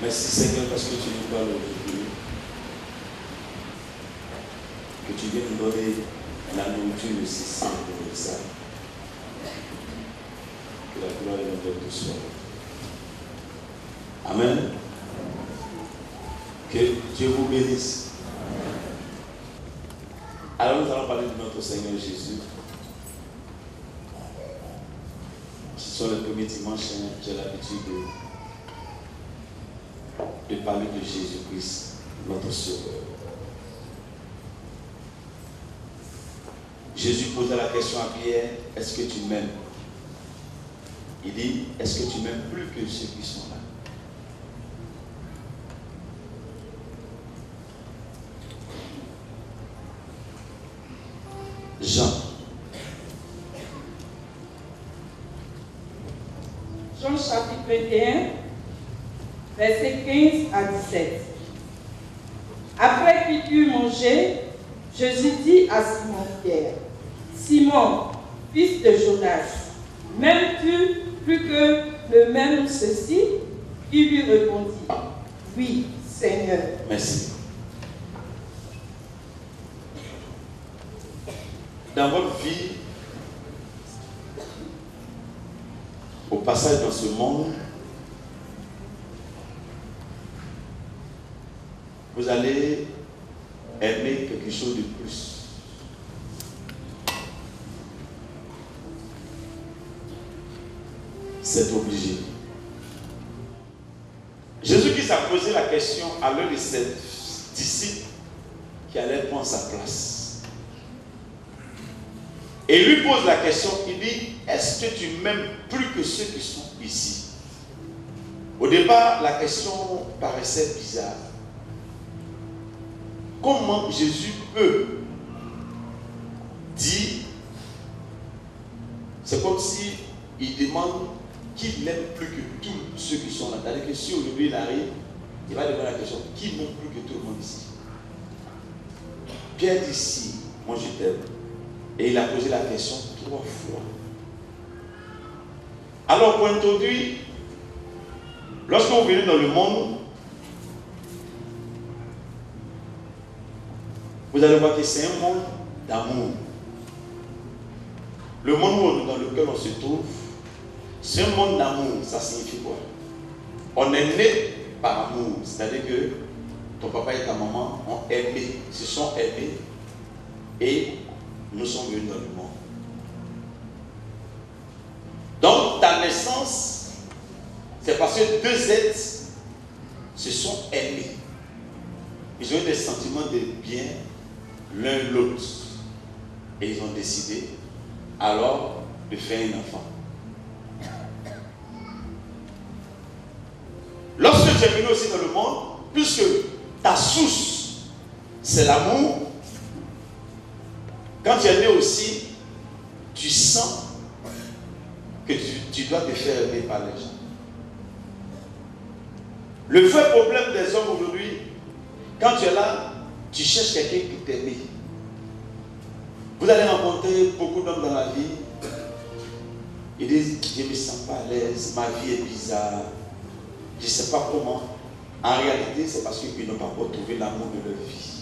Merci Seigneur parce que tu nous parles aujourd'hui. Que tu viens nous donner la nourriture nécessaire pour ça. Que la gloire et l'honneur te soient. Amen. Que Dieu vous bénisse. Alors nous allons parler de notre Seigneur Jésus. Ce sont les premiers dimanches, j'ai l'habitude de parler de Jésus-Christ, notre Sauveur. Jésus posa la question à Pierre, est-ce que tu m'aimes? Il dit, est-ce que tu m'aimes plus que ceux qui sont là? Jean. Jean chapitre 21, versets 15 à 17. Après qu'ils eurent mangé, Jésus dit à Simon Pierre, Simon, fils de Jonas, m'aimes-tu plus que le même ceci? Il lui répondit, oui, Seigneur. Merci. Dans votre vie, au passage dans ce monde, vous allez aimer quelque chose de plus. C'est obligé. Jésus-Christ a posé la question à l'un de ses disciples qui allait prendre sa place. Et il lui pose la question, il dit, est-ce que tu m'aimes plus que ceux qui sont ici? Au départ, la question paraissait bizarre. Comment Jésus peut dire, c'est comme si il demande qui l'aime plus que tous ceux qui sont là. C'est-à-dire que si aujourd'hui il arrive, il va demander la question, qui m'aime plus que tout le monde ici? Pierre dit si, moi je t'aime. Et il a posé la question 3 fois. Alors pour introduire, lorsque vous venez dans le monde, vous allez voir que c'est un monde d'amour. Le monde dans lequel on se trouve, c'est un monde d'amour. Ça signifie quoi? On est né par amour. C'est-à-dire que ton papa et ta maman ont aimé, se sont aimés et nous sommes venus dans le monde. Donc ta naissance, c'est parce que 2 êtres se sont aimés. Ils ont eu des sentiments de bien l'un l'autre. Et ils ont décidé alors de faire un enfant. Lorsque tu es venu aussi dans le monde, puisque ta source, c'est l'amour, quand tu es né aussi, tu sens que tu dois te faire aimer par les gens. Le vrai problème des hommes aujourd'hui, quand tu es là, tu cherches quelqu'un qui t'aime. Vous allez rencontrer beaucoup d'hommes dans la vie. Ils disent, je ne me sens pas à l'aise, ma vie est bizarre, je ne sais pas comment. En réalité, c'est parce qu'ils n'ont pas encore trouvé l'amour de leur vie.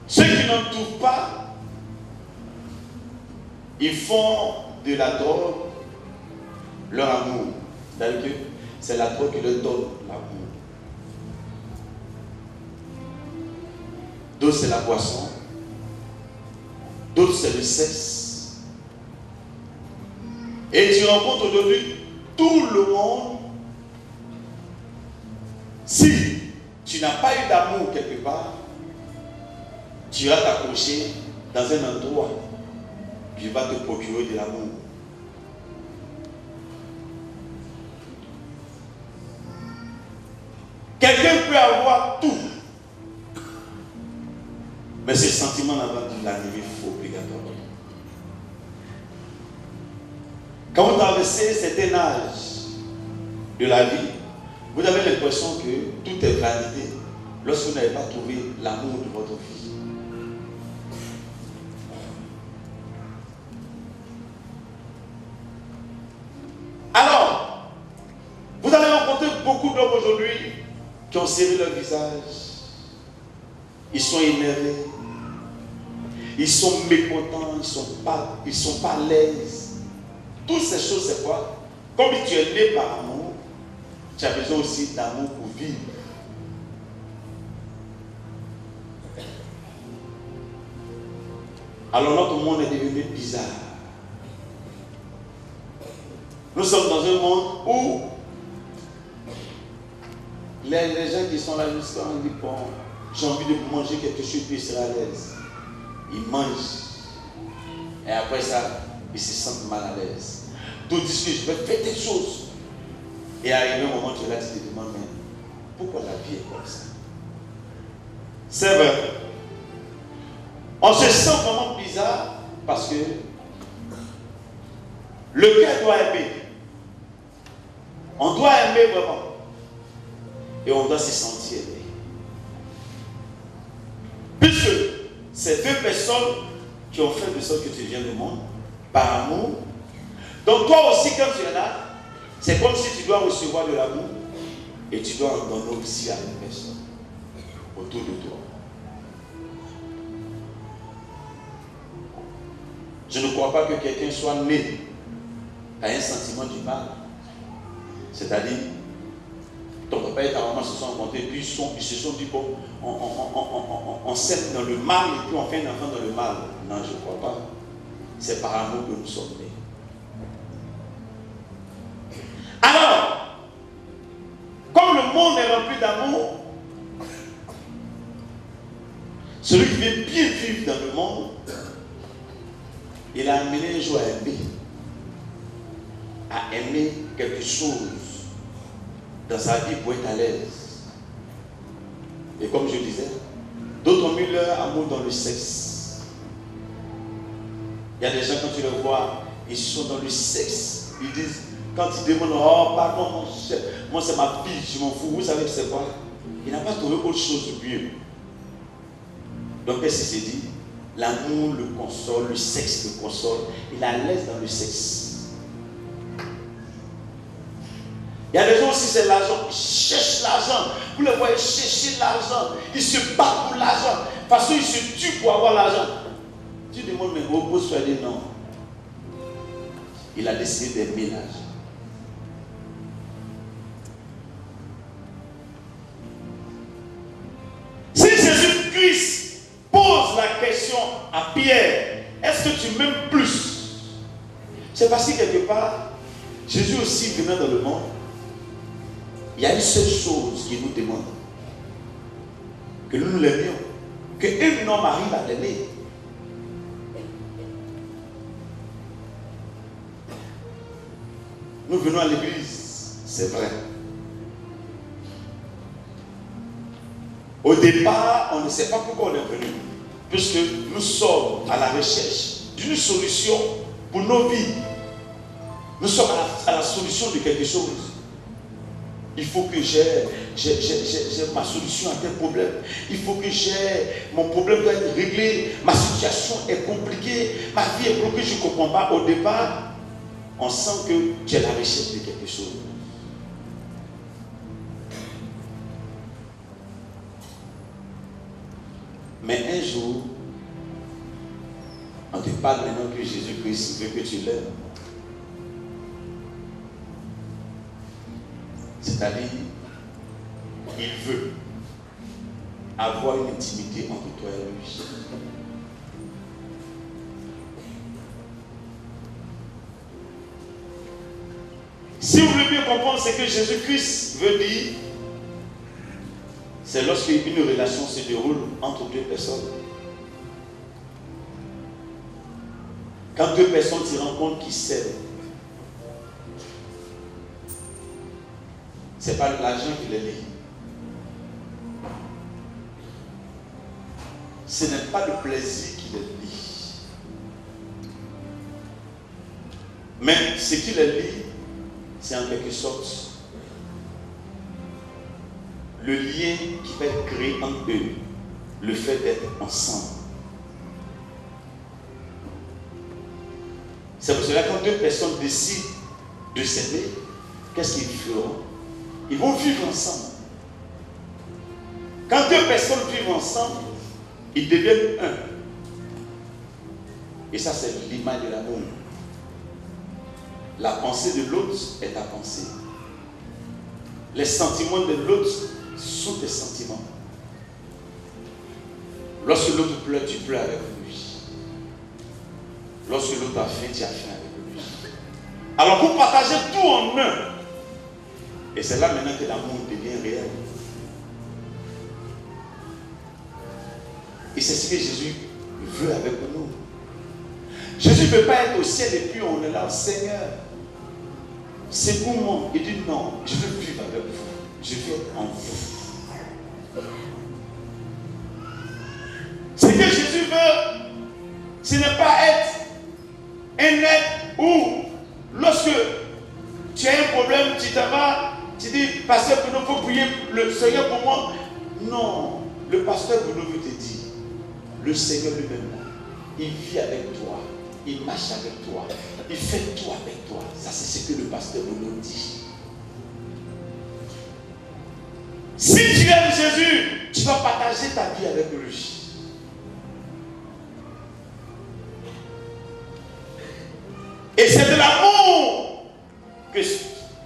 Ceux qui n'en trouvent pas, ils font de la drogue leur amour. C'est-à-dire que c'est la drogue qui leur donne l'amour. D'autres, c'est la boisson. D'autres, c'est le sexe. Et tu rencontres aujourd'hui tout le monde. Si tu n'as pas eu d'amour quelque part, tu vas t'accrocher dans un endroit qui va te procurer de l'amour. Quelqu'un peut avoir tout, mais ce sentiment n'a pas de l'animer obligatoirement. Quand vous traversez certain âge de la vie, vous avez l'impression que tout est validé lorsque vous n'avez pas trouvé l'amour de votre vie. beaucoup d'hommes aujourd'hui qui ont serré leur visage. Ils sont énervés. Ils sont mécontents. Ils sont pas à l'aise. Toutes ces choses, c'est quoi? Comme tu es né par amour, tu as besoin aussi d'amour pour vivre. Alors notre monde est devenu bizarre. Nous sommes dans un monde où les gens qui sont là jusqu'à on dit bon, j'ai envie de manger quelque chose puis ils seraient à l'aise. Ils mangent. Et après ça, ils se sentent mal à l'aise. D'autres disent que je vais faire des choses. Et arrivé un moment, tu es là, tu te demandes, mais pourquoi la vie est comme ça? C'est vrai. On se sent vraiment bizarre parce que le cœur doit aimer. On doit aimer vraiment. Et on doit se sentir aimé. Puisque ces deux personnes qui ont fait de sorte que tu viens du monde, par amour, donc toi aussi quand tu es là, c'est comme si tu dois recevoir de l'amour et tu dois en donner aussi à une personne autour de toi. Je ne crois pas que quelqu'un soit né à un sentiment du mal. C'est-à-dire, ton papa et ta maman se sont rencontrés, puis ils se sont dit, bon, on s'aime dans le mal et puis on fait un enfant dans le mal. Non, je ne crois pas. C'est par amour que nous sommes nés. Alors, comme le monde est rempli d'amour, celui qui veut bien vivre dans le monde, il a amené un jour à aimer quelque chose dans sa vie pour être à l'aise. Et comme je disais, d'autres ont mis leur amour dans le sexe. Il y a des gens, quand tu les vois, ils sont dans le sexe. Ils disent, quand ils demandent, oh pardon, mon chef, moi c'est ma vie, je m'en fous. Vous savez que c'est quoi? Il n'a pas trouvé autre chose de mieux. Donc qu'est-ce qu'il s'est dit? L'amour le console, le sexe le console. Il est à l'aise dans le sexe. Il y a des gens aussi, c'est l'argent. Ils cherchent l'argent. Vous les voyez chercher l'argent. Ils se battent pour l'argent. De toute façon, ils se tuent pour avoir l'argent. Tu demandes, mais repose-toi, il dit non. Il a décidé d'aimer l'argent. Si Jésus-Christ pose la question à Pierre, est-ce que tu m'aimes plus? C'est parce que quelque part, Jésus aussi venant dans le monde, il y a une seule chose qu'il nous demande, que nous l'aimions, qu'un homme arrive à l'aimer. Nous venons à l'église, c'est vrai. Au départ, on ne sait pas pourquoi on est venu, puisque nous sommes à la recherche d'une solution pour nos vies. Nous sommes à la solution de quelque chose. Il faut que j'ai ma solution à tel problème. Il faut que mon problème doit être réglé. Ma situation est compliquée. Ma vie est bloquée. Je ne comprends pas. Au départ, on sent que tu es à la recherche de quelque chose. Mais un jour, on te parle maintenant que Jésus-Christ veut que tu l'aimes. C'est-à-dire, il veut avoir une intimité entre toi et lui. Si vous voulez bien comprendre ce que Jésus-Christ veut dire, c'est lorsque une relation se déroule entre deux personnes. Quand deux personnes se rencontrent qui s'aiment, ce n'est pas l'argent qui les lie. Ce n'est pas le plaisir qui les lie. Mais ce qui les lie, c'est en quelque sorte le lien qui va être créé entre eux, le fait d'être ensemble. C'est pour cela que quand deux personnes décident de s'aimer, qu'est-ce qu'ils feront? Ils vont vivre ensemble. Quand deux personnes vivent ensemble, ils deviennent un. Et ça, c'est l'image de l'amour. La pensée de l'autre est ta pensée. Les sentiments de l'autre sont tes sentiments. Lorsque l'autre pleure, tu pleures avec lui. Lorsque l'autre a faim, tu as faim avec lui. Alors vous partagez tout en un. Et c'est là maintenant que l'amour devient réel. Et c'est ce que Jésus veut avec nous. Jésus ne veut pas être au ciel et puis on est là, Seigneur. C'est pour moi. Il dit non, je veux vivre avec vous. Je veux être en vous. Ce que Jésus veut, ce n'est pas être un être où, lorsque tu as un problème, tu t'en vas, tu dis, pasteur Bruno, il faut prier le Seigneur pour moi. Non, le pasteur Bruno veut te dire, le Seigneur lui-même, il vit avec toi, il marche avec toi, il fait tout avec toi. Ça, c'est ce que le pasteur Bruno dit. Si tu aimes Jésus, tu vas partager ta vie avec lui. Et c'est de l'amour, que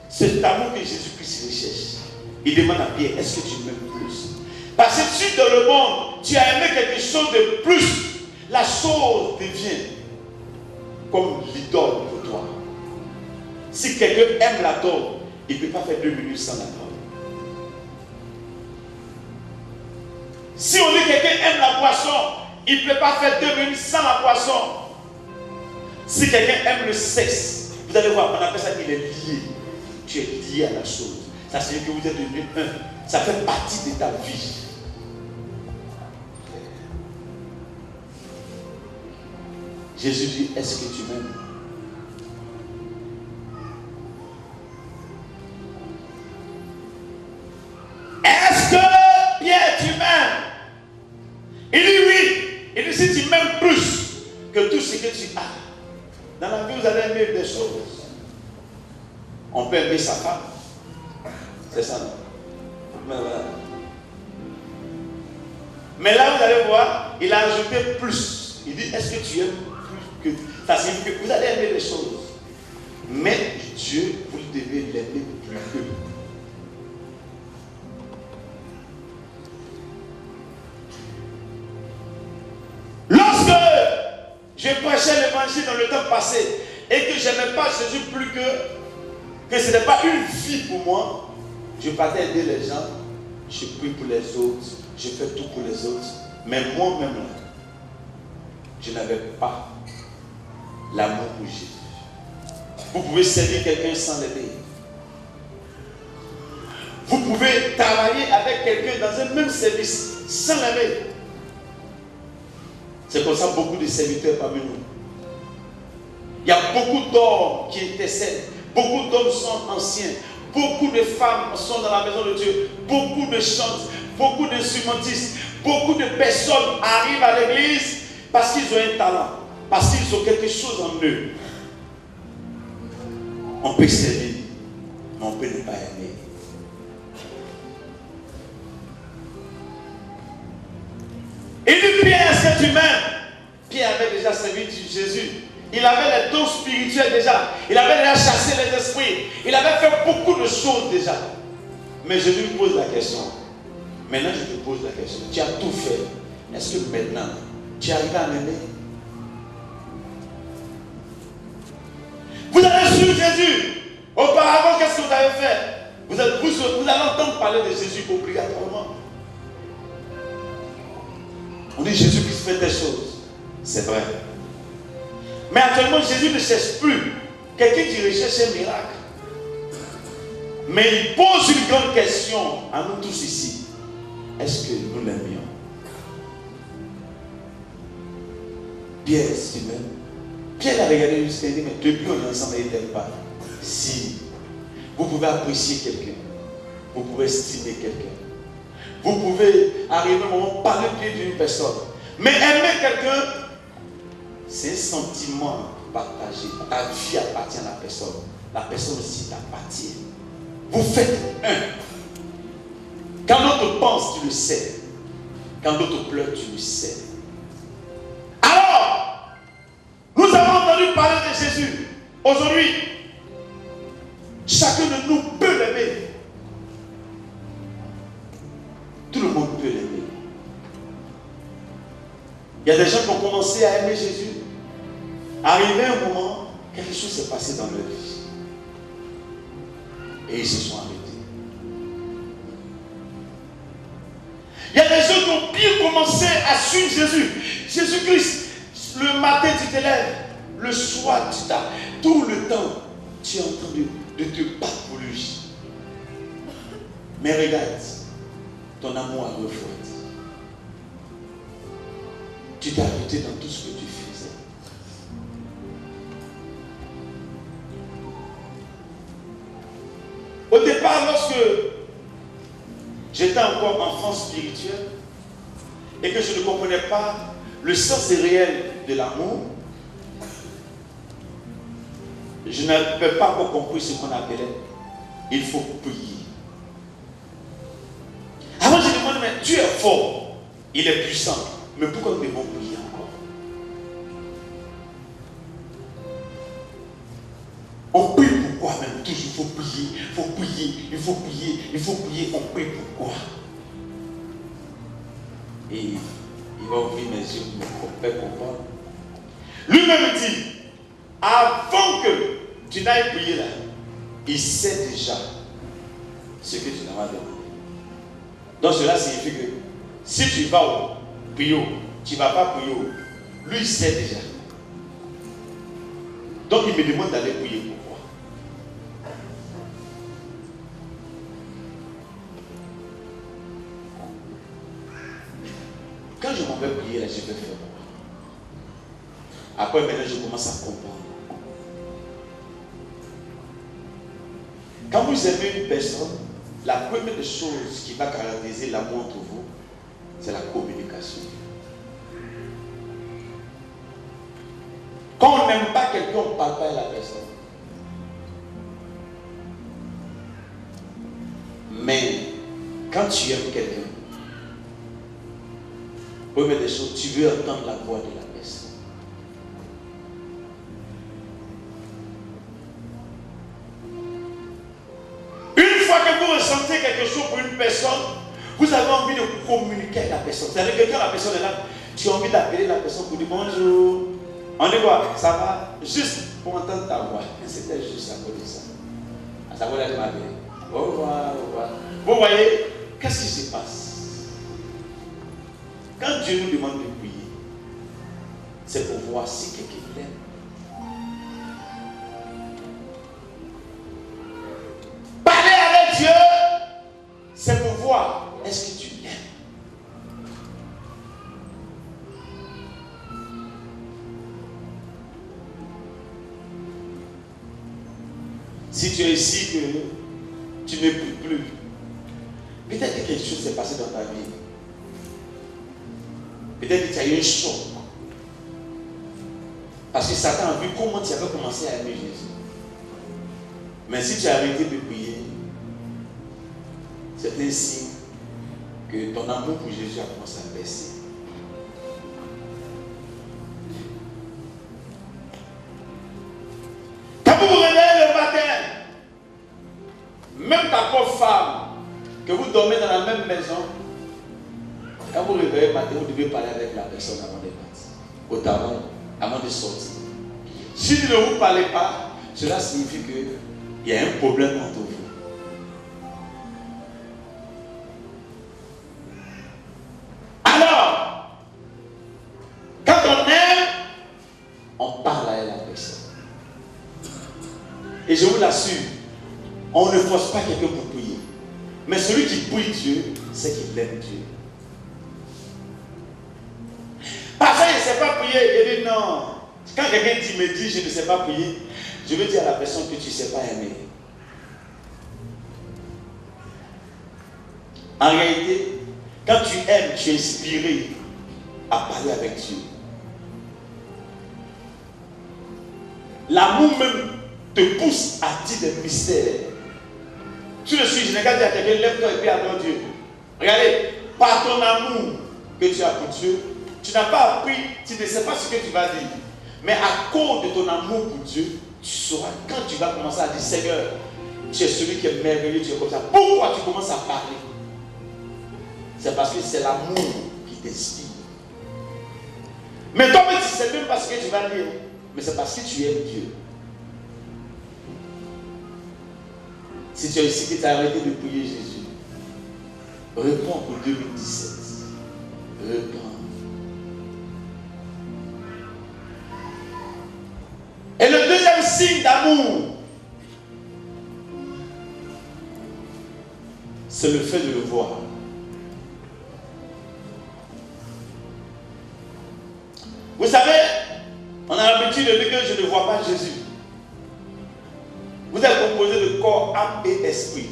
cet amour que Jésus-Christ recherche. Il demande à Pierre, est-ce que tu m'aimes plus? Parce que si dans le monde, tu as aimé quelque chose de plus, la chose devient comme l'idole pour toi. Si quelqu'un aime la dole, il ne peut pas faire 2 minutes sans la dole. Si on dit que quelqu'un aime la boisson, il ne peut pas faire 2 minutes sans la boisson. Si quelqu'un aime le sexe, vous allez voir, on appelle ça qu'il est lié. Tu es lié à la chose. Ça signifie que vous êtes devenu un. Ça fait partie de ta vie. Jésus dit, est-ce que tu m'aimes? Est-ce que Pierre, tu m'aimes? Il dit oui. Il dit, si tu m'aimes plus que tout ce que tu as. Dans la vie, vous allez aimer des choses. On peut aimer sa femme. C'est ça, non? Mais voilà. Mais là, vous allez voir, il a ajouté plus. Il dit, est-ce que tu aimes plus que... Ça signifie que vous allez aimer les choses. Mais Dieu, vous devez l'aimer plus que... Lorsque je prêchais l'évangile dans le temps passé et que je n'aimais pas Jésus plus que ce n'est pas une vie pour moi, je partais aider les gens, je prie pour les autres, je fais tout pour les autres, mais moi-même, je n'avais pas l'amour pour Jésus. Vous pouvez servir quelqu'un sans l'aider. Vous pouvez travailler avec quelqu'un dans un même service sans l'aimer. C'est comme ça beaucoup de serviteurs parmi nous. Il y a beaucoup d'hommes qui intercèdent. Beaucoup d'hommes sont anciens. Beaucoup de femmes sont dans la maison de Dieu. Beaucoup de chants, beaucoup d'instrumentistes. Beaucoup de personnes arrivent à l'église parce qu'ils ont un talent. Parce qu'ils ont quelque chose en eux. On peut servir, mais on peut ne pas aimer. Il dit, Pierre, est-ce que tu m'aimes? Pierre avait déjà servi Jésus. Il avait les dons spirituels déjà. Il avait déjà chassé les esprits. Il avait fait beaucoup de choses déjà. Mais Jésus lui pose la question. Maintenant, je te pose la question. Tu as tout fait. Est-ce que maintenant, tu arrives à m'aimer? Vous avez su Jésus. Auparavant, qu'est-ce que vous avez fait? Vous allez entendre parler de Jésus obligatoirement. On dit Jésus-Christ fait des choses. C'est vrai. Mais actuellement, Jésus ne cherche plus quelqu'un qui recherche un miracle. Mais il pose une grande question à nous tous ici. Est-ce que nous l'aimions? Pierre, est-ce qu'il m'aime? Pierre a regardé jusqu'à dire, mais depuis on est ensemble, il ne t'aime pas. Si vous pouvez apprécier quelqu'un, vous pouvez estimer quelqu'un, vous pouvez arriver au moment de parler bien d'une personne, mais aimer quelqu'un, c'est un sentiment partagé. Ta vie appartient à la personne aussi t'appartient. vous faites un. Quand l'autre pense, tu le sais. Quand l'autre pleure, tu le sais. Alors, nous avons entendu parler de Jésus. Aujourd'hui, chacun de nous peut l'aimer. Tout le monde peut l'aimer. Il y a des gens qui ont commencé à aimer Jésus. Arrivé un moment, quelque chose s'est passé dans leur vie. Et ils se sont arrêtés. Il y a des gens qui ont bien commencé à suivre Jésus. Jésus-Christ, le matin tu te lèves, le soir tu t'as, tout le temps tu es en train de te battre pour lui. Mais regarde, ton amour a refroidi. Tu t'es arrêté dans tout ce que tu faisais. Au départ, lorsque j'étais encore enfant spirituel et que je ne comprenais pas le sens réel de l'amour, je n'avais pas encore compris ce qu'on appelait il faut prier. Avant, je me demandais, mais Dieu est fort, il est puissant, mais pourquoi nous devons prier encore? On prie pourquoi même? Toujours il faut prier, il faut prier, il faut prier, il faut prier, on prie pourquoi? Et il va ouvrir mes yeux pour faire comprendre. Lui-même dit, avant que tu n'ailles prier là, il sait déjà ce que tu n'as pas demandé. Donc cela signifie que si tu vas au prier, tu ne vas pas prier, lui il sait déjà. Donc il me demande d'aller prier pourquoi. Quand je m'en vais prier là, je vais faire quoi? Après maintenant je commence à comprendre. Quand vous aimez une personne, la première chose qui va caractériser l'amour entre vous, c'est la communication. Quand on n'aime pas quelqu'un, on ne parle pas à la personne. Mais quand tu aimes quelqu'un, première des choses, tu veux entendre la voix de la personne. Une fois que vous ressentez quelque chose pour une personne, vous avez envie de communiquer avec la personne. C'est-à-dire que quand la personne est là, tu as envie d'appeler la personne pour dire bonjour. On dit quoi? Ça va? Juste pour entendre ta voix. C'était juste à cause de ça. À savoir la m'appeler. Au revoir, au revoir. Vous voyez, qu'est-ce qui se passe? Quand Dieu nous demande de prier, c'est pour voir si quelqu'un l'aime. Parler avec Dieu, c'est pour voir est-ce que tu l'aimes. Si tu es ici que tu ne pries plus, peut-être que quelque chose s'est passé dans ta vie. Peut-être que tu as eu un choc. Parce que Satan a vu comment tu avais commencé à aimer Jésus. Mais si tu as arrêté de prier, c'est un signe que ton amour pour Jésus a commencé à baisser. Quand vous vous réveillez le matin, même ta pauvre femme, que vous dormez dans la même maison, quand vous réveillez le matin, vous devez parler avec la personne avant de partir. Au travail, avant de sortir. Si vous ne vous parlez pas, cela signifie qu'il y a un problème entre vous. Alors, quand on aime, on parle à la personne. Et je vous l'assure, on ne force pas quelqu'un pour prier. Mais celui qui prie Dieu, c'est qu'il aime Dieu. Parfois, je ne sais pas prier. Je dis non. Quand quelqu'un me dit je ne sais pas prier, je veux dire à la personne que tu ne sais pas aimer. En réalité, quand tu aimes, tu es inspiré à parler avec Dieu. L'amour même te pousse à dire des mystères. Tout de suite, je n'ai qu'à dire à quelqu'un, lève-toi et puis adore Dieu. Regardez, par ton amour que tu as pour Dieu, tu n'as pas appris, tu ne sais pas ce que tu vas dire. Mais à cause de ton amour pour Dieu, tu sauras quand tu vas commencer à dire, Seigneur, tu es celui qui est merveilleux, tu es comme ça. Pourquoi tu commences à parler? C'est parce que c'est l'amour qui t'inspire. Mais toi, tu ne sais même pas ce que tu vas dire. Mais c'est parce que tu aimes Dieu. Si tu es ici que tu as arrêté de prier Jésus, réponds pour 2017. Réponds. Et le deuxième signe d'amour, c'est le fait de le voir. Vous savez, on a l'habitude de dire que je ne vois pas Jésus. Vous êtes composé de corps, âme et esprit.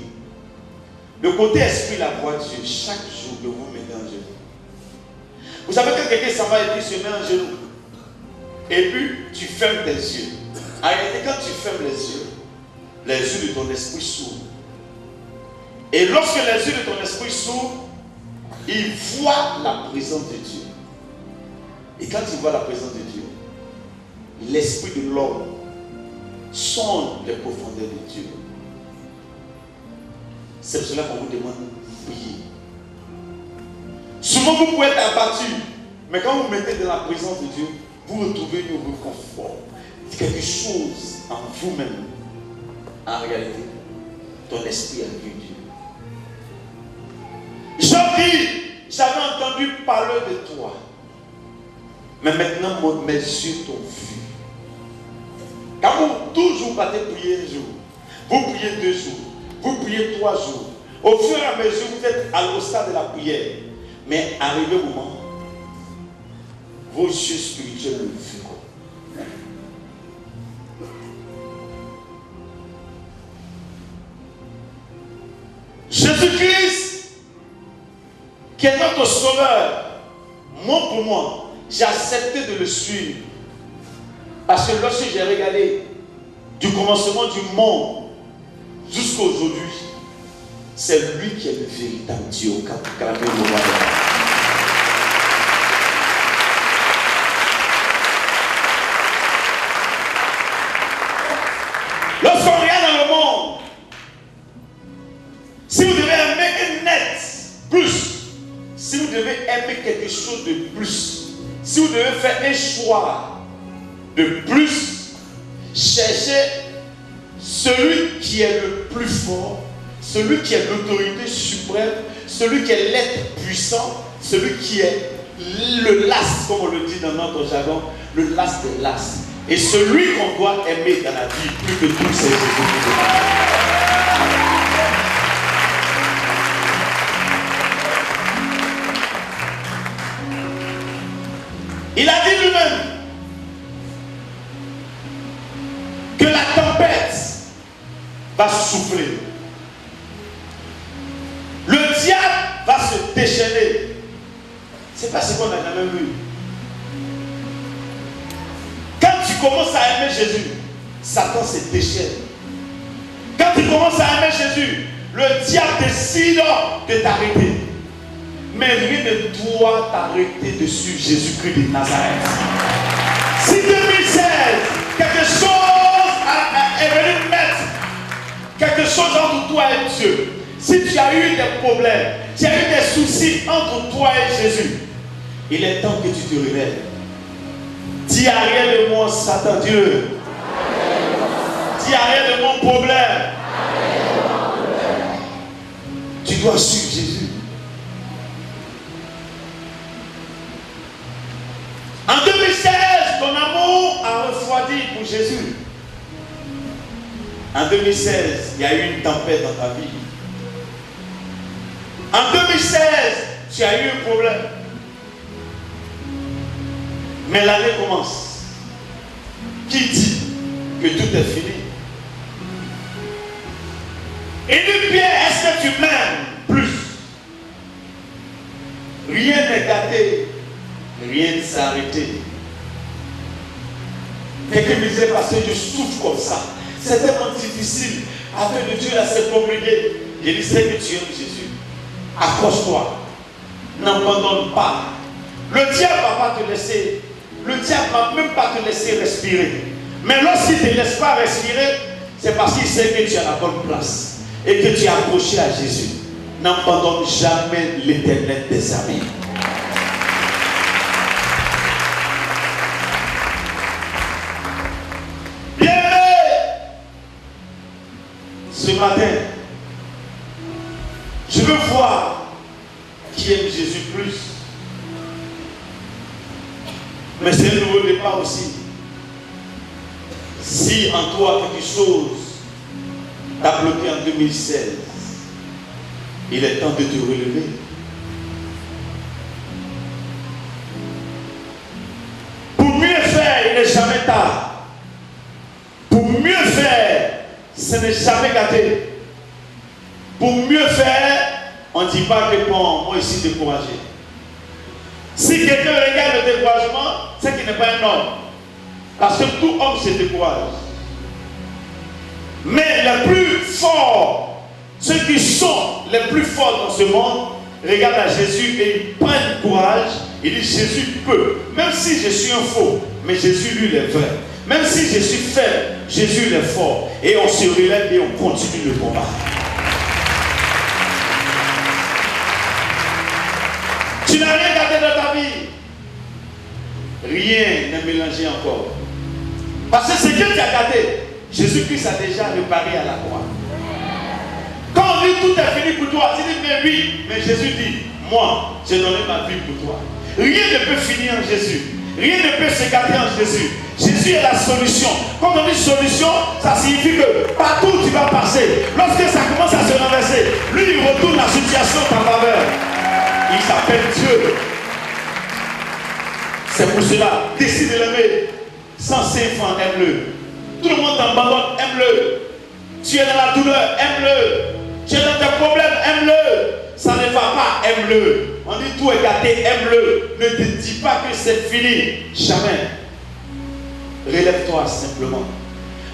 Le côté esprit, la voix de Dieu, chaque jour que vous mettez en genoux. Vous savez que quelqu'un s'en va et puis se met en genoux. Et puis tu fermes tes yeux. En réalité, quand tu fermes les yeux de ton esprit s'ouvrent. Et lorsque les yeux de ton esprit s'ouvrent, il voit la présence de Dieu. Et quand il voit la présence de Dieu, l'esprit de l'homme sonde les profondeurs de Dieu. C'est pour cela qu'on vous demande de prier. Souvent vous pouvez être abattu, mais quand vous mettez dans la présence de Dieu, vous retrouvez un nouveau confort. Quelque chose en vous-même. En réalité, ton esprit a vu Dieu. Job dit, j'avais entendu parler de toi. Mais maintenant, mes yeux t'ont vu. Car vous toujours partez prier un jour. Vous priez 2 jours. Vous priez 3 jours. Au fur et à mesure, vous êtes au stade de la prière. Mais arrivé au moment, vos yeux spirituels le verront. Jésus-Christ, qui est notre sauveur, moi pour moi, j'ai accepté de le suivre. Parce que lorsque j'ai regardé du commencement du monde jusqu'à aujourd'hui, c'est lui qui est le véritable Dieu. Lorsqu'on regarde dans le monde, si vous devez aimer un net plus, si vous devez aimer quelque chose de plus, si vous devez faire un choix de plus, cherchez celui qui est le plus fort, celui qui est l'autorité suprême, celui qui est l'être puissant, celui qui est le las, comme on le dit dans notre jargon, le las des las. Et celui qu'on doit aimer dans la vie plus que tout, c'est Jésus. Il a dit lui-même que la tempête va souffler. Le diable va se déchaîner. C'est pas ce qu'on n'a jamais vu. Quand tu commences à aimer Jésus, Satan se déchaîne. Quand tu commences à aimer Jésus, le diable décide de t'arrêter. Mais rien ne doit t'arrêter de suivre Jésus-Christ de Nazareth. Si 2016, quelque chose est venu mettre quelque chose entre toi et Dieu, si tu as eu des problèmes, tu as eu des soucis entre toi et Jésus, il est temps que tu te réveilles. Dis arrière de moi, Satan, Dieu. Dis arrière de mon problème. Tu dois suivre Jésus. En 2016, ton amour a refroidi pour Jésus. En 2016, il y a eu une tempête dans ta vie. En 2016, tu as eu un problème. Mais l'année commence. Qui dit que tout est fini? Et dit bien, est-ce que tu m'aimes plus? Rien n'est gâté. Rien ne s'est arrêté. Quelqu'un me disait, parce que je souffre comme ça. C'est tellement difficile. Avec le Dieu là, c'est compliqué. Je dis, c'est que tu aimes Jésus. Accroche-toi. N'abandonne pas. Le diable ne va pas te laisser. Le diable ne va même pas te laisser respirer. Mais lorsqu'il ne te laisse pas respirer, c'est parce qu'il sait que tu es à la bonne place et que tu es accroché à Jésus. N'abandonne jamais l'Éternel des amis. Ce matin, je veux voir qui aime Jésus plus. Mais c'est un nouveau départ aussi. Si en toi quelque chose t'a bloqué en 2016, il est temps de te relever. Pour mieux faire, il n'est jamais tard. Pour mieux faire, ce n'est jamais gâté. Pour mieux faire, on ne dit pas que bon, moi ici découragé. Si quelqu'un regarde le découragement, c'est qu'il n'est pas un homme. Parce que tout homme se décourage. Mais les plus forts, ceux qui sont les plus forts dans ce monde, regardent à Jésus et ils prennent courage. Ils disent Jésus peut. Même si je suis un faux, mais Jésus lui il est vrai. Même si je suis faible, Jésus il est fort. Et on se relève et on continue le combat. Tu n'as rien gardé dans ta vie. Rien n'est mélangé encore. Parce que ce que tu as gardé, Jésus-Christ a déjà réparé à la croix. Quand on dit tout est fini pour toi, tu dis mais oui, mais Jésus dit, moi, j'ai donné ma vie pour toi. Rien ne peut finir en Jésus. Rien ne peut se gâter en Jésus. Jésus est la solution. Quand on dit solution, ça signifie que partout où tu vas passer, lorsque ça commence à se renverser, lui il retourne la situation en ta faveur. Il s'appelle Dieu. C'est pour cela, décide de l'aimer. Sans ses enfants, aime-le. Tout le monde t'abandonne, aime-le. Tu es dans la douleur, aime-le. Tu es dans tes problèmes, aime-le. Ça ne va pas, aime-le. On dit tout est gâté, aime-le. Ne te dis pas que c'est fini. Jamais. Relève-toi simplement.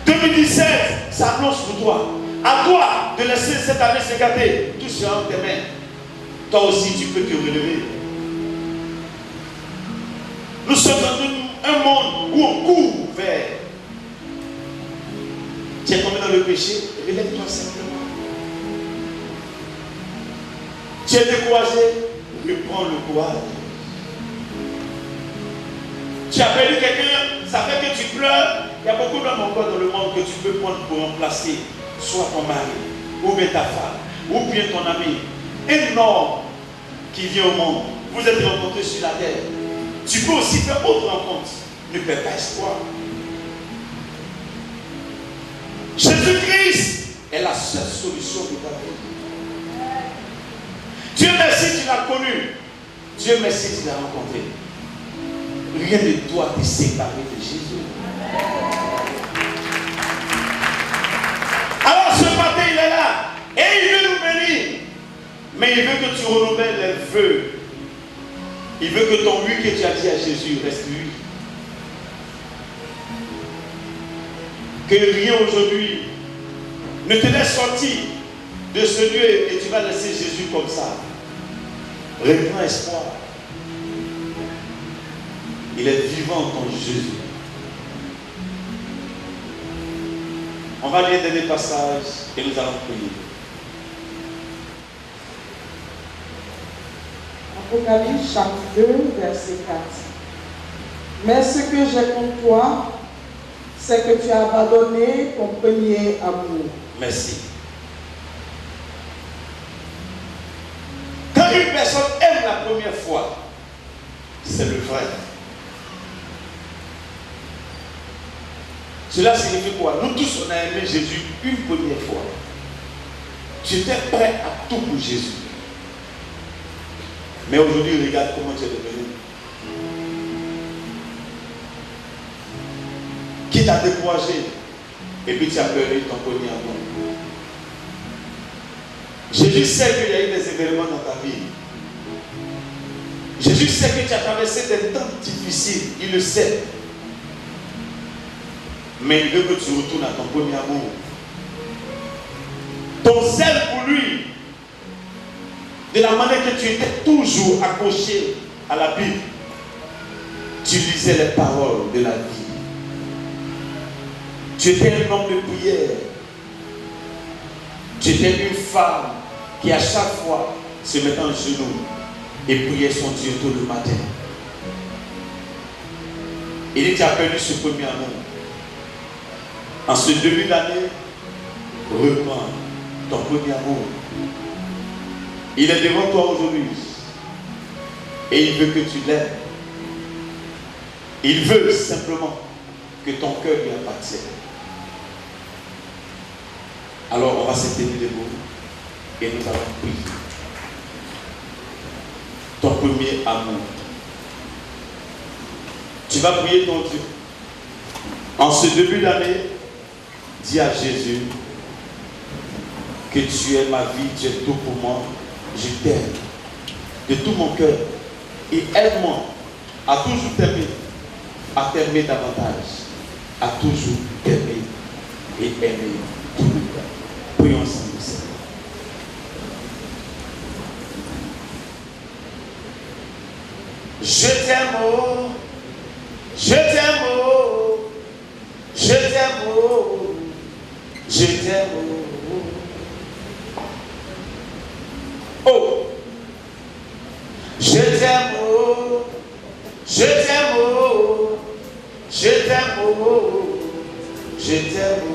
2017 s'annonce pour toi. À toi de laisser cette année se gâter. Tout sera entre tes mains. Toi aussi, tu peux te relever. Nous sommes dans un monde où on court vers. Tu es tombé dans le péché, relève-toi simplement. Tu es découragé, reprends le courage. Tu as perdu quelqu'un, ça fait que tu pleures. Il y a beaucoup d'hommes encore dans le monde que tu peux prendre pour remplacer, soit ton mari, ou bien ta femme, ou bien ton ami. Un homme qui vient au monde, vous êtes rencontrés sur la terre. Tu peux aussi faire autre rencontre. Ne perds pas espoir. Jésus-Christ est la seule solution de ta vie. Dieu merci, tu l'as connu. Dieu merci, tu l'as rencontré. Rien ne doit te séparer de Jésus. Alors ce matin, il est là. Et il veut nous bénir. Mais il veut que tu renouvelles les vœux. Il veut que ton oui que tu as dit à Jésus reste oui. Que rien aujourd'hui ne te laisse sortir de ce lieu et tu vas laisser Jésus comme ça. Reprends espoir. Il est vivant ton Jésus. On va lire des passages et nous allons prier. Apocalypse chapitre 2, verset 4. Mais ce que j'ai contre toi, c'est que tu as abandonné ton premier amour. Merci. Quand une personne aime la première fois, c'est le vrai. Cela signifie quoi? Nous tous, on a aimé Jésus une première fois. Tu étais prêt à tout pour Jésus. Mais aujourd'hui, regarde comment tu es devenu. Qui t'a découragé et puis tu as perdu ton premier amour. Jésus sait qu'il y a eu des événements dans ta vie. Jésus sait que tu as traversé des temps difficiles. Il le sait. Mais il veut que tu retournes à ton premier amour. ton zèle pour lui, de la manière que tu étais toujours accroché à la Bible, tu lisais les paroles de la vie. Tu étais un homme de prière. Tu étais une femme qui à chaque fois se mettait en genoux et priait son Dieu tout le matin. Il t'a perdu ce premier amour. En ce début d'année, reprends ton premier amour. Il est devant toi aujourd'hui et il veut que tu l'aimes. Il veut simplement que ton cœur lui appartienne. Alors on va se tenir debout et nous allons prier. Ton premier amour. Tu vas prier ton Dieu. En ce début d'année, dis à Jésus que tu es ma vie, tu es tout pour moi. Je t'aime de tout mon cœur et aide-moi à toujours t'aimer, à t'aimer davantage, à toujours t'aimer et aimer tout le temps. Prions ensemble, Seigneur. Je t'aime, oh, je t'aime, oh, je t'aime, oh, je t'aime, oh. Oh, je t'aime, oh, je t'aime, oh, je t'aime, oh, je t'aime, oh.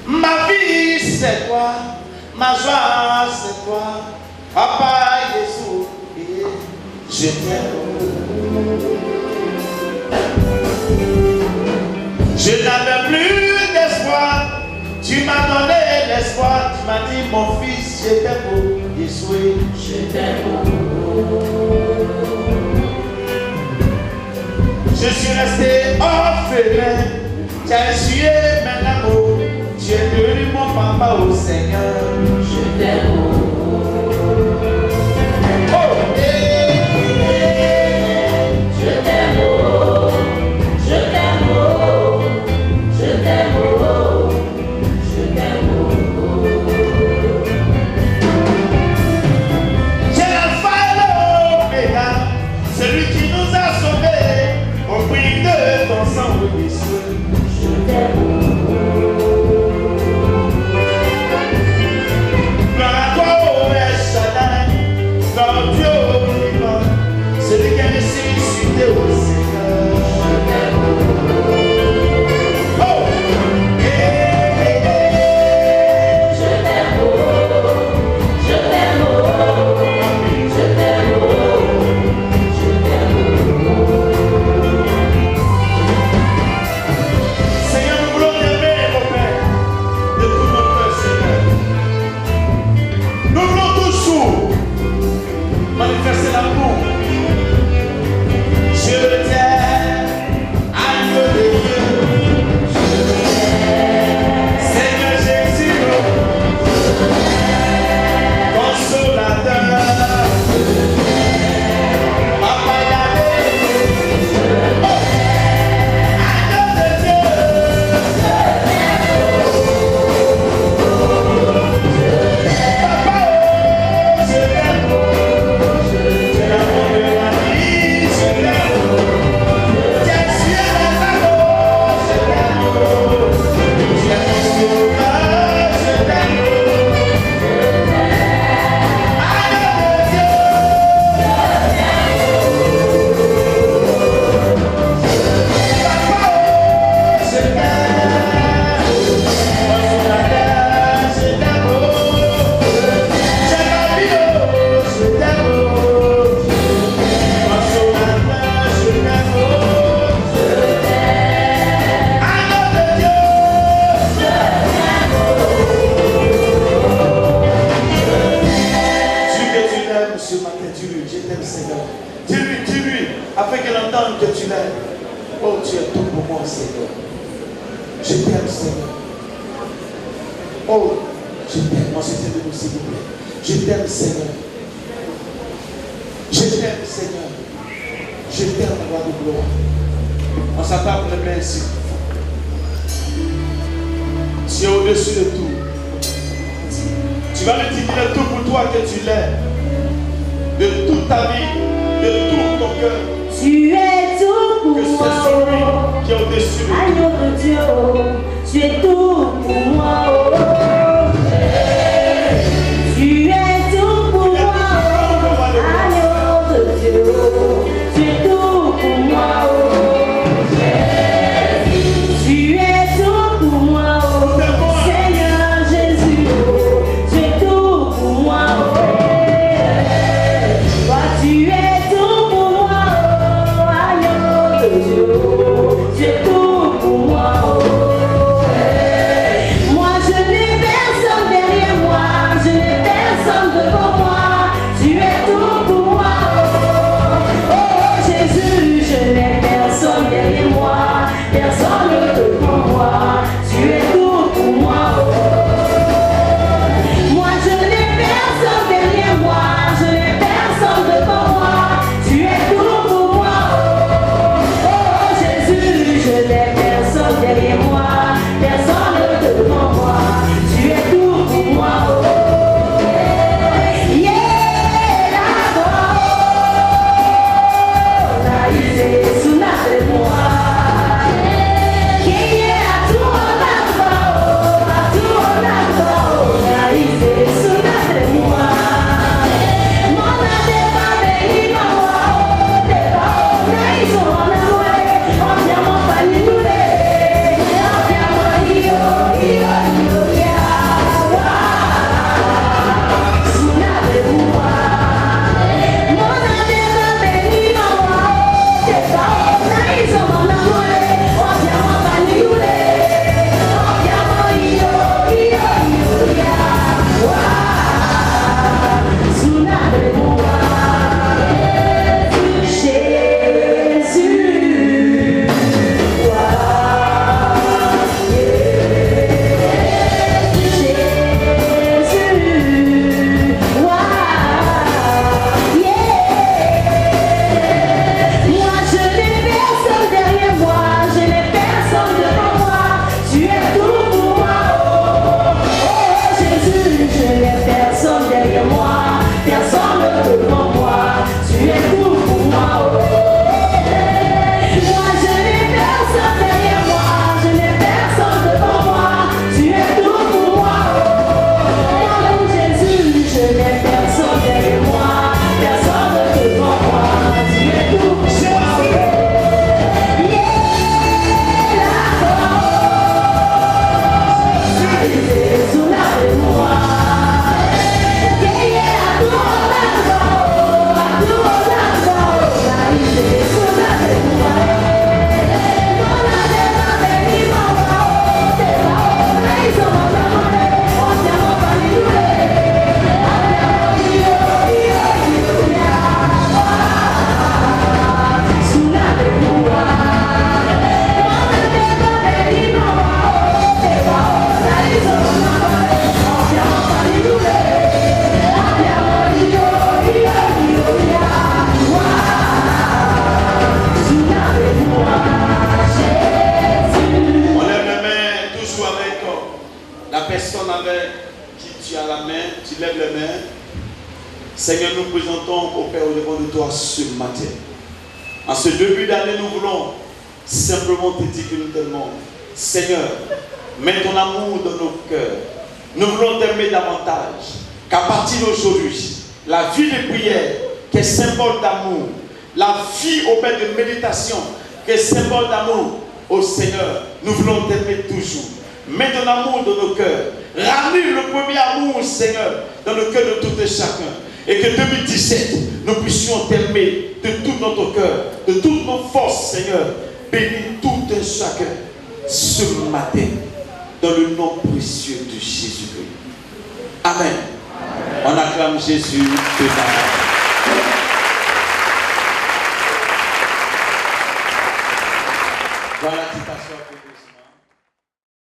Ma vie c'est toi, ma joie c'est toi, Papa Jésus, je t'aime, oh. Je n'avais plus d'espoir. Tu m'as donné l'espoir, tu m'as dit mon fils, je t'aime, Jésus, je t'aime. Je suis resté orphelin, tu as essuyé mes larmes, tu es devenu mon papa au Seigneur, je t'aime. Oh, je t'aime, je t'aime, je t'aime. Celui qui nous a sauvés au prix de ton sang, je t'aime. Gloire à toi, ô El Shaddai, gloire au Dieu vivant, celui qui a ressuscité au Seigneur, je t'aime. Oh, je t'aime, je t'aime, je t'aime. Manifester l'amour. Je t'aime, agneau de Dieu. Je t'aime, Seigneur Jésus, consolateur. Papa Yahvé, agneau de Dieu. Papa, je t'aime. Afin qu'elle entende que tu l'aimes. Oh, tu es tout pour moi, Seigneur. Je t'aime, Seigneur. Oh, je t'aime. Moi, je t'aime, s'il vous plaît. Je t'aime, Seigneur. Je t'aime, Seigneur. Je t'aime, roi de gloire. On s'attend pour le plaisir. Tu es au-dessus de tout. Tu vas lui dire qu'il est tout pour toi, que tu l'es. De toute ta vie, de tout ton cœur. Tu es tout pour Que moi. c'est celui qui est au-dessus de tout. Agneau de Dieu, tu es tout pour moi. Tu es tout pour moi. Agneau de Dieu, tu es tout pour moi. Tu es tout pour moi. Seigneur Jésus, tu es tout pour moi. Toi, tu es tout pour moi. Agneau de Dieu, tu es tout pour moi. Moi je n'ai personne derrière moi, je n'ai personne devant moi, tu es tout pour moi. Oh Jésus, je n'ai personne derrière moi, personne devant moi, tu es tout pour moi. Moi je n'ai personne derrière moi, je n'ai personne devant moi, tu es tout pour moi. Oh Jésus, je n'ai personne derrière moi, personne devant moi, tu es tout pour moi. Yeah, là-bas, là, il est sous la de moi. Yeah, à tout là-bas, là, il est sous la de moi. Mon âme pas béni, maman, t'es pas, là, ils sont en amour, on vient m'en parler nous les, on vient m'en sous la de moi. Mon âme pas béni, maman, t'es pas, là, ils sont en amour, on vient m'en parler nous les, on vient m'en sous la de moi. Jésus, moi je n'ai personne derrière moi, je n'ai personne devant moi, tu es tout pour moi. Oh Jésus, je n'ai personne derrière moi, personne devant moi, tu es tout pour moi. Moi je n'ai personne derrière moi, je n'ai personne devant moi, tu es tout pour moi. Oh Jésus, je n'ai personne derrière moi, personne devant moi, tu es tout pour moi. Sous la de moi. On lève les mains toujours avec la personne avec qui tu as la main, tu lèves les mains. Seigneur, nous présentons au Père au devant de toi ce matin. En ce début d'année, nous voulons simplement te dire que nous t'aimons. Seigneur, mets ton amour dans nos cœurs. Nous voulons t'aimer davantage. Qu'à partir d'aujourd'hui, la vie de prière, qui est symbole d'amour, la vie au Père de méditation, qui est symbole d'amour, au Seigneur, nous voulons t'aimer toujours. Mets ton amour dans nos cœurs. Ranime le premier amour, Seigneur, dans le cœur de tout et chacun. Et que 2017, nous puissions t'aimer de tout notre cœur, de toutes nos forces, Seigneur. Bénis tout et chacun ce matin, dans le nom précieux de Jésus-Christ. Amen. On acclame Jésus de Nazareth.